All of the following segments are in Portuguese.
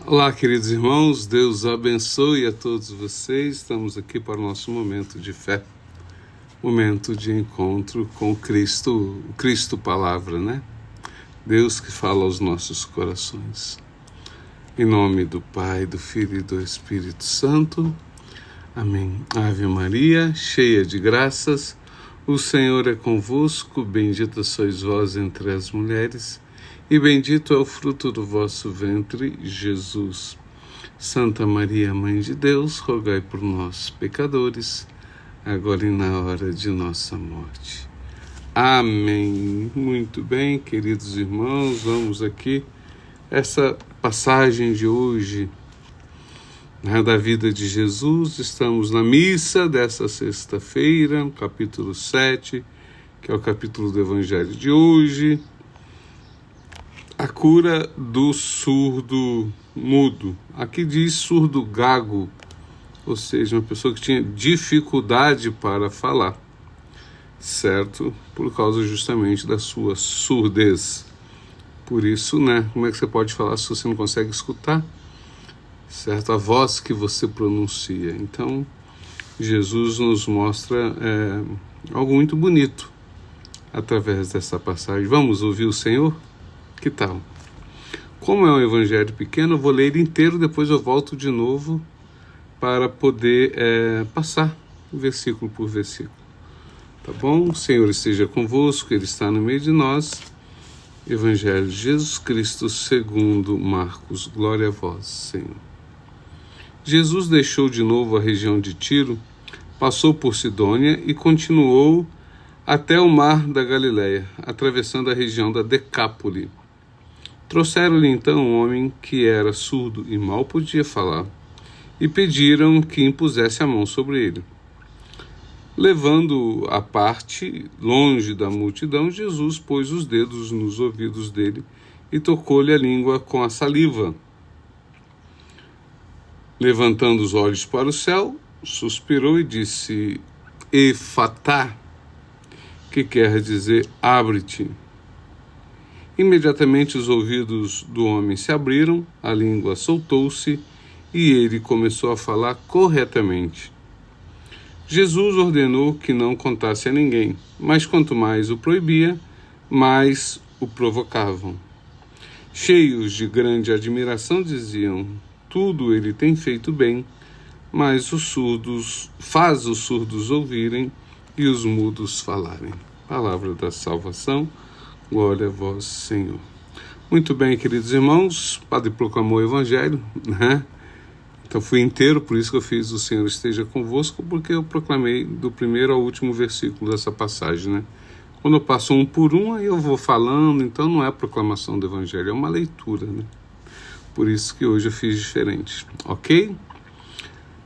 Olá, queridos irmãos, Deus abençoe a todos vocês. Estamos aqui para o nosso momento de fé, momento de encontro com Cristo, o Cristo Palavra, né? Deus que fala aos nossos corações. Em nome do Pai, do Filho e do Espírito Santo. Amém. Ave Maria, cheia de graças, o Senhor é convosco, bendita sois vós entre as mulheres, e bendito é o fruto do vosso ventre, Jesus. Santa Maria, Mãe de Deus, rogai por nós, pecadores, agora e na hora de nossa morte. Amém. Muito bem, queridos irmãos, vamos aqui, essa passagem de hoje, da vida de Jesus. Estamos na missa dessa sexta-feira, capítulo 7, que é o capítulo do Evangelho de hoje. A cura do surdo mudo. Aqui diz surdo gago, ou seja, uma pessoa que tinha dificuldade para falar, certo? Por causa justamente da sua surdez. Por isso, né? Como é que você pode falar se você não consegue escutar? Certo? A voz que você pronuncia. Então, Jesus nos mostra algo muito bonito através dessa passagem. Vamos ouvir o Senhor? Que tal? Como é um evangelho pequeno, eu vou ler ele inteiro, depois eu volto de novo para poder passar versículo por versículo. Tá bom? O Senhor esteja convosco, Ele está no meio de nós. Evangelho de Jesus Cristo segundo Marcos. Glória a vós, Senhor. Jesus deixou de novo a região de Tiro, passou por Sidônia e continuou até o mar da Galileia, atravessando a região da Decápole. Trouxeram-lhe então um homem que era surdo e mal podia falar, e pediram que impusesse a mão sobre ele. Levando-o à parte, longe da multidão, Jesus pôs os dedos nos ouvidos dele e tocou-lhe a língua com a saliva. Levantando os olhos para o céu, suspirou e disse: Efatá, que quer dizer abre-te. Imediatamente os ouvidos do homem se abriram, a língua soltou-se e ele começou a falar corretamente. Jesus ordenou que não contasse a ninguém, mas quanto mais o proibia, mais o provocavam. Cheios de grande admiração, diziam: tudo ele tem feito bem, mas faz os surdos ouvirem e os mudos falarem. Palavra da salvação. Glória a vós, Senhor. Muito bem, queridos irmãos, o Padre proclamou o Evangelho, né? Então fui inteiro, por isso que eu fiz o Senhor esteja convosco, porque eu proclamei do primeiro ao último versículo dessa passagem, né? Quando eu passo um por um, aí eu vou falando, então não é a proclamação do Evangelho, é uma leitura, né? Por isso que hoje eu fiz diferente, ok?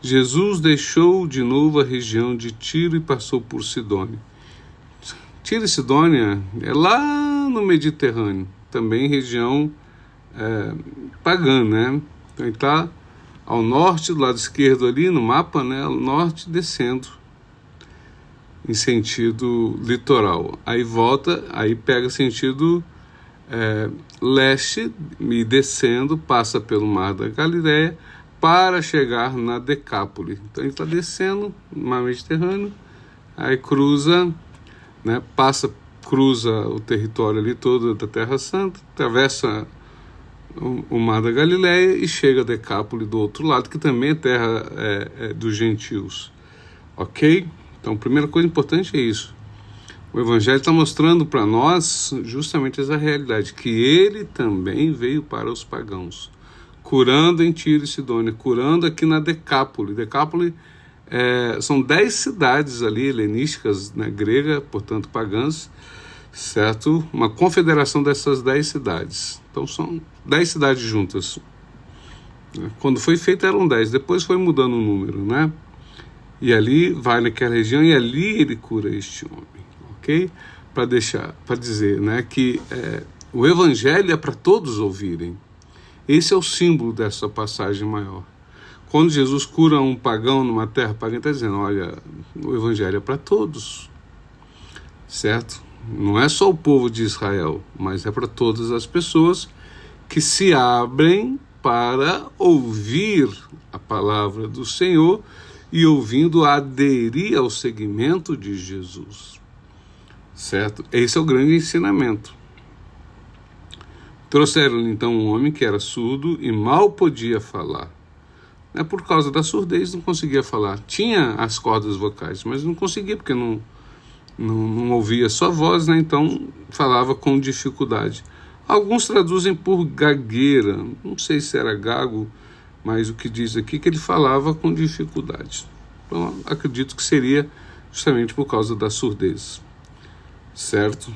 Jesus deixou de novo a região de Tiro e passou por Sidônia. Tiro e Sidônia é lá no Mediterrâneo, também região pagã, né? Então ele está ao norte, do lado esquerdo ali no mapa, né? Ao norte, descendo em sentido litoral. Aí volta, aí pega sentido leste e descendo, passa pelo mar da Galileia para chegar na Decápole. Então ele está descendo no mar Mediterrâneo, aí cruza, né, cruza o território ali todo da Terra Santa, atravessa o mar da Galileia e chega a Decápole do outro lado, que também é terra dos gentios. Ok? Então a primeira coisa importante é isso. O Evangelho está mostrando para nós justamente essa realidade, que ele também veio para os pagãos, curando em Tiro e Sidônia, curando aqui na Decápole. Decápole são 10 cidades ali helenísticas, né, grega, portanto pagãs, certo? Uma confederação dessas 10 cidades. Então são 10 cidades juntas. Quando foi feito eram 10, depois foi mudando o número, né? E ali vai naquela região e ali ele cura este homem, ok? Para dizer, né, que o Evangelho é para todos ouvirem. Esse é o símbolo dessa passagem maior. Quando Jesus cura um pagão numa terra pagã, está dizendo, olha, o Evangelho é para todos, certo? Não é só o povo de Israel, mas é para todas as pessoas que se abrem para ouvir a palavra do Senhor e, ouvindo, aderir ao seguimento de Jesus. Certo? Esse é o grande ensinamento. Trouxeram-lhe então um homem que era surdo e mal podia falar. Por causa da surdez não conseguia falar. Tinha as cordas vocais, mas não conseguia porque não ouvia sua voz, né? Então falava com dificuldade. Alguns traduzem por gagueira, não sei se era gago, mas o que diz aqui é que ele falava com dificuldade. Então acredito que seria justamente por causa da surdez, certo?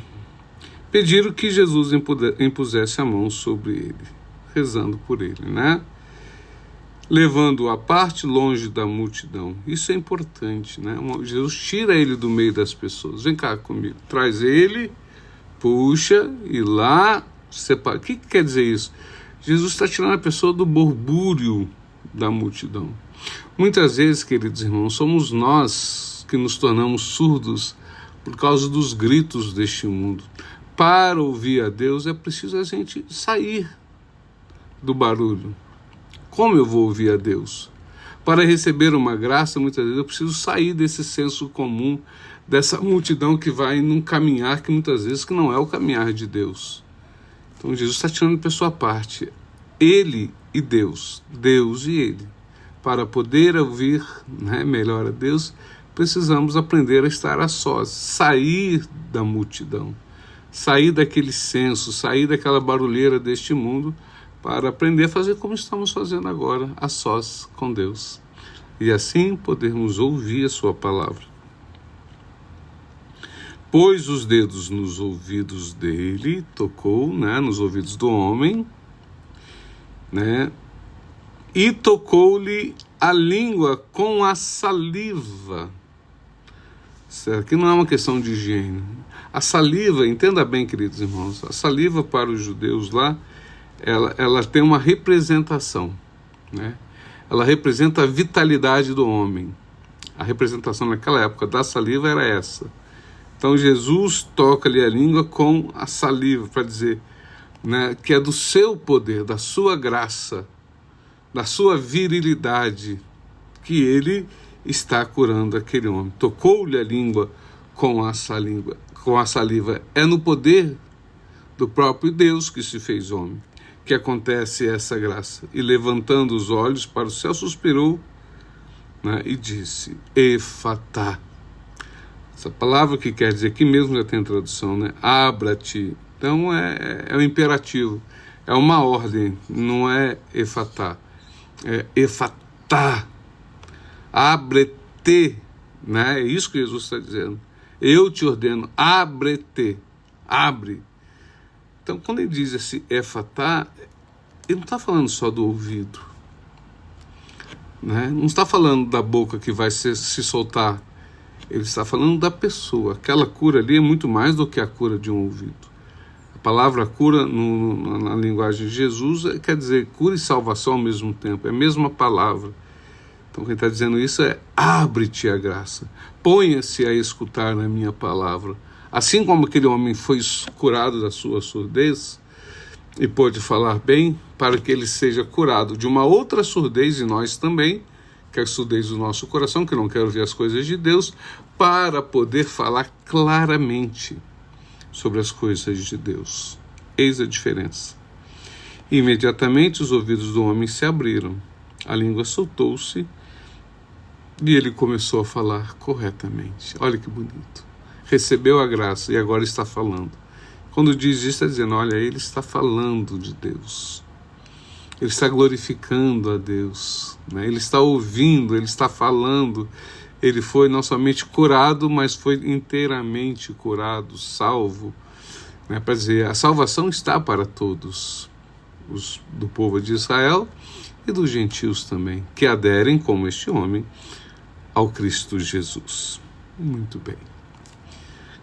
Pediram que Jesus impusesse a mão sobre ele, rezando por ele, né? Levando-o à parte, longe da multidão. Isso é importante, né? Jesus tira ele do meio das pessoas. Vem cá comigo. Traz ele, puxa e lá separa. O que quer dizer isso? Jesus está tirando a pessoa do borbúrio da multidão. Muitas vezes, queridos irmãos, somos nós que nos tornamos surdos por causa dos gritos deste mundo. Para ouvir a Deus é preciso a gente sair do barulho. Como eu vou ouvir a Deus? Para receber uma graça, muitas vezes eu preciso sair desse senso comum, dessa multidão que vai num caminhar que muitas vezes que não é o caminhar de Deus. Então Jesus está tirando a pessoa à parte. Ele e Deus, Deus e ele. Para poder ouvir, né, melhor a Deus, precisamos aprender a estar a sós, sair da multidão, sair daquele senso, sair daquela barulheira deste mundo, para aprender a fazer como estamos fazendo agora, a sós com Deus. E assim podermos ouvir a sua palavra. Pôs os dedos nos ouvidos dele, tocou, né, nos ouvidos do homem, né, e tocou-lhe a língua com a saliva. Certo? Aqui não é uma questão de higiene. A saliva, entenda bem, queridos irmãos, a saliva para os judeus lá, ela tem uma representação, né? Ela representa a vitalidade do homem. A representação naquela época da saliva era essa. Então Jesus toca-lhe a língua com a saliva, para dizer, né, que é do seu poder, da sua graça, da sua virilidade, que ele está curando aquele homem. Tocou-lhe a língua com a saliva. É no poder do próprio Deus que se fez homem que acontece essa graça. E levantando os olhos para o céu, suspirou, né, e disse, Efatá. Essa palavra que quer dizer, aqui mesmo já tem tradução, né? Abra-te. Então é um imperativo, é uma ordem, não é Efatá, é Efatá. Abre-te, né? É isso que Jesus está dizendo. Eu te ordeno, abre-te, abre. Então, quando ele diz esse Efatá, ele não está falando só do ouvido, né? Não está falando da boca que vai se soltar. Ele está falando da pessoa. Aquela cura ali é muito mais do que a cura de um ouvido. A palavra cura, na linguagem de Jesus, quer dizer cura e salvação ao mesmo tempo. É a mesma palavra. Então, quem está dizendo isso é abre-te a graça. Ponha-se a escutar na minha palavra. Assim como aquele homem foi curado da sua surdez e pôde falar bem, para que ele seja curado de uma outra surdez, e nós também, que é a surdez do nosso coração, que não quer ouvir as coisas de Deus, para poder falar claramente sobre as coisas de Deus. Eis a diferença. Imediatamente os ouvidos do homem se abriram, a língua soltou-se e ele começou a falar corretamente. Olha que bonito. Recebeu a graça e agora está falando. Quando diz isso, está dizendo, olha, ele está falando de Deus. Ele está glorificando a Deus, né? Ele está ouvindo, ele está falando. Ele foi não somente curado, mas foi inteiramente curado, salvo, né? Para dizer, a salvação está para todos, os do povo de Israel e dos gentios também, que aderem, como este homem, ao Cristo Jesus. Muito bem.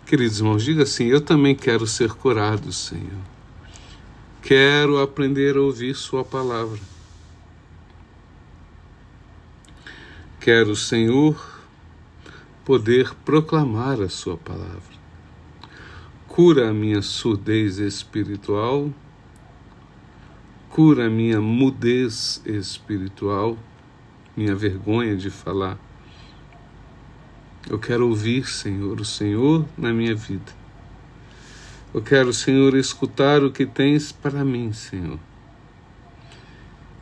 Queridos irmãos, diga assim, eu também quero ser curado, Senhor. Quero aprender a ouvir sua palavra. Quero, Senhor, poder proclamar a sua palavra. Cura a minha surdez espiritual. Cura a minha mudez espiritual, minha vergonha de falar. Eu quero ouvir, Senhor, o Senhor na minha vida. Eu quero, Senhor, escutar o que tens para mim, Senhor.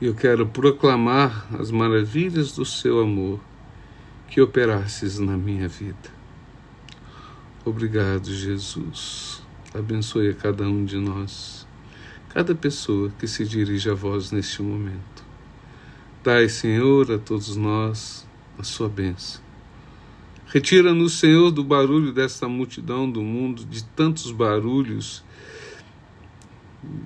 E eu quero proclamar as maravilhas do seu amor que operasses na minha vida. Obrigado, Jesus. Abençoe a cada um de nós, cada pessoa que se dirige a vós neste momento. Dai, Senhor, a todos nós a sua bênção. Retira-nos, Senhor, do barulho desta multidão do mundo, de tantos barulhos,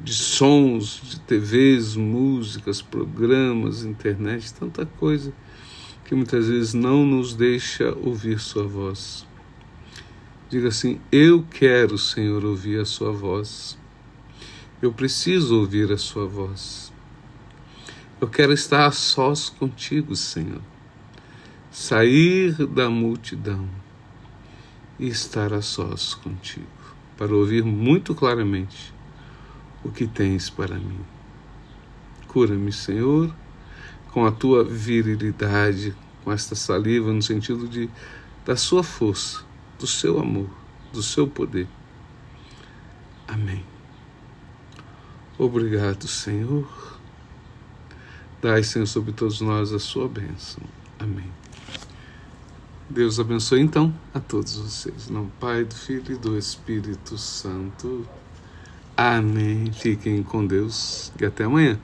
de sons, de TVs, músicas, programas, internet, tanta coisa que muitas vezes não nos deixa ouvir sua voz. Diga assim: eu quero, Senhor, ouvir a sua voz. Eu preciso ouvir a sua voz. Eu quero estar a sós contigo, Senhor. Sair da multidão e estar a sós contigo, para ouvir muito claramente o que tens para mim. Cura-me, Senhor, com a tua virilidade, com esta saliva, no sentido da sua força, do seu amor, do seu poder. Amém. Obrigado, Senhor. Dai, Senhor, sobre todos nós a sua bênção. Amém. Deus abençoe, então, a todos vocês. Em nome do Pai, do Filho e do Espírito Santo. Amém. Fiquem com Deus e até amanhã.